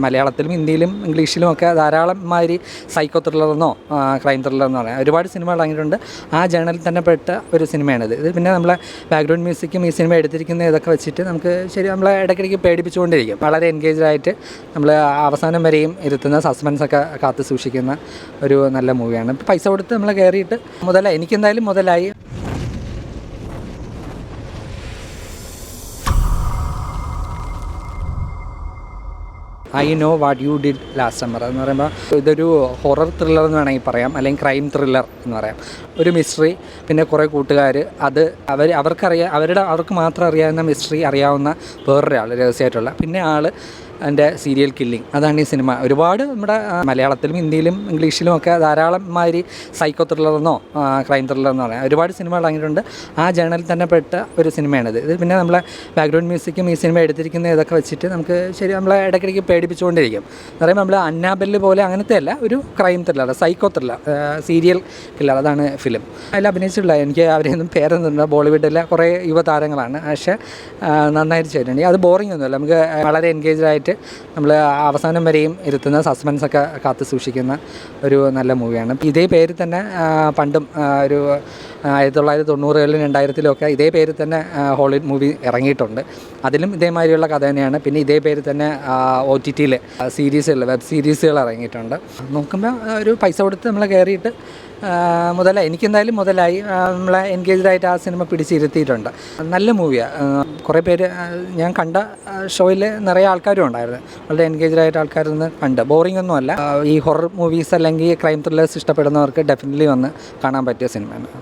മലയാളത്തിലും ഹിന്ദിയിലും ഇംഗ്ലീഷിലും ഒക്കെ ധാരാളം മാതിരി സൈക്കോ ത്രില്ലറെന്നോ ക്രൈം ത്രില്ലറെന്നോ പറയാം ഒരുപാട് സിനിമകൾ ഇറങ്ങിയിട്ടുണ്ട്. ആ ജേണലിൽ തന്നെ പെട്ട ഒരു സിനിമയാണിത്. ഇത് പിന്നെ നമ്മളെ ബാക്ക്ഗ്രൗണ്ട് മ്യൂസിക്കും ഈ സിനിമ എടുത്തിരിക്കുന്ന ഇതൊക്കെ വെച്ചിട്ട് നമുക്ക് നമ്മളെ ഇടയ്ക്കിടയ്ക്ക് പേടിപ്പിച്ചുകൊണ്ടിരിക്കും. വളരെ എൻഗേജ്ഡായിട്ട് നമ്മൾ അവസാനം വരെയും ഇരുത്തുന്ന സസ്പെൻസൊക്കെ കാത്തു സൂക്ഷിക്കുന്ന ഒരു നല്ല മൂവിയാണ്. പൈസ കൊടുത്ത് നമ്മൾ കയറിയിട്ട് എനിക്കെന്തായാലും മുതലായി. I know what you did last summer എന്ന് പറയുമ്പോൾ ഇതൊരു ഹൊറർ ത്രില്ലർ എന്ന് വേണമെങ്കിൽ പറയാം, അല്ലെങ്കിൽ ക്രൈം ത്രില്ലർ എന്ന് പറയാം. ഒരു മിസ്റ്ററി, പിന്നെ കുറേ കൂട്ടുകാർ, അത് അവർക്ക് മാത്രം അറിയാവുന്ന മിസ്റ്ററി അറിയാവുന്ന വേറൊരാൾ രഹസ്യമായിട്ടുള്ള, പിന്നെ എൻ്റെ സീരിയൽ കില്ലിങ്. അതാണ് ഈ സിനിമ. ഒരുപാട് നമ്മുടെ മലയാളത്തിലും ഹിന്ദിയിലും ഇംഗ്ലീഷിലും ഒക്കെ ധാരാളം മാതിരി സൈക്കോ ത്രില്ലറെന്നോ ക്രൈം ത്രില്ലറെന്നോ പറയാം ഒരുപാട് സിനിമകൾ ഇറങ്ങിയിട്ടുണ്ട്. ആ ജേണലിൽ തന്നെ പെട്ട ഒരു സിനിമയാണിത്. ഇത് പിന്നെ നമ്മളെ ബാക്ക്ഗ്രൗണ്ട് മ്യൂസിക്കും ഈ സിനിമ എടുത്തിരിക്കുന്ന ഇതൊക്കെ വെച്ചിട്ട് നമുക്ക് നമ്മളെ ഇടയ്ക്കിടയ്ക്ക് പേടിപ്പിച്ചുകൊണ്ടിരിക്കും. എന്ന് പറയുമ്പോൾ നമ്മൾ അന്നാബെല്ല് പോലെ അങ്ങനത്തെ അല്ല, ഒരു crime thriller, psycho thriller, serial killer. അതാണ് ഫിലിം. അതിൽ അഭിനയിച്ചിട്ടുള്ള എനിക്ക് അവരെയൊന്നും പേരൊന്നുമില്ല. ബോളിവുഡിലെ കുറേ യുവതാരങ്ങളാണ്, പക്ഷേ നന്നായിട്ട് ചെയ്തിട്ടുണ്ട്. അത് ബോറിംഗ് ഒന്നുമല്ല, നമുക്ക് വളരെ എൻഗേജ്ഡായിട്ട് നമ്മൾ അവസാനം വരെയും ഇരുത്തുന്ന സസ്പെൻസൊക്കെ കാത്തു സൂക്ഷിക്കുന്ന ഒരു നല്ല മൂവിയാണ്. ഇതേ പേരിൽ തന്നെ പണ്ടും ഒരു 1990-കളിലും 2000-ലും ഇതേ പേരിൽ തന്നെ ഹോളിവുഡ് മൂവി ഇറങ്ങിയിട്ടുണ്ട്. അതിലും ഇതേമാതിരിയുള്ള കഥ തന്നെയാണ്. പിന്നെ ഇതേ പേരിൽ തന്നെ OTT-യിൽ വെബ് സീരീസുകൾ ഇറങ്ങിയിട്ടുണ്ട്. നോക്കുമ്പോൾ ഒരു പൈസ കൊടുത്ത് നമ്മൾ കയറിയിട്ട് എനിക്കെന്തായാലും മുതലായി. നമ്മളെ എൻഗേജ്ഡായിട്ട് ആ സിനിമ പിടിച്ചിരുത്തിയിട്ടുണ്ട്. നല്ല മൂവിയാണ്. കുറേ പേര് ഞാൻ കണ്ട ഷോയിൽ നിറയെ ആൾക്കാരും ഉണ്ടായിരുന്നു. വളരെ എൻഗേജ്ഡായിട്ട് ആൾക്കാരൊന്ന് കണ്ട്. ബോറിംഗ് ഒന്നുമല്ല. ഈ ഹൊറർ മൂവീസ് അല്ലെങ്കിൽ ക്രൈം ത്രില്ലേഴ്സ് ഇഷ്ടപ്പെടുന്നവർക്ക് ഡെഫിനറ്റ്ലി വന്ന് കാണാൻ പറ്റിയ സിനിമയാണ്.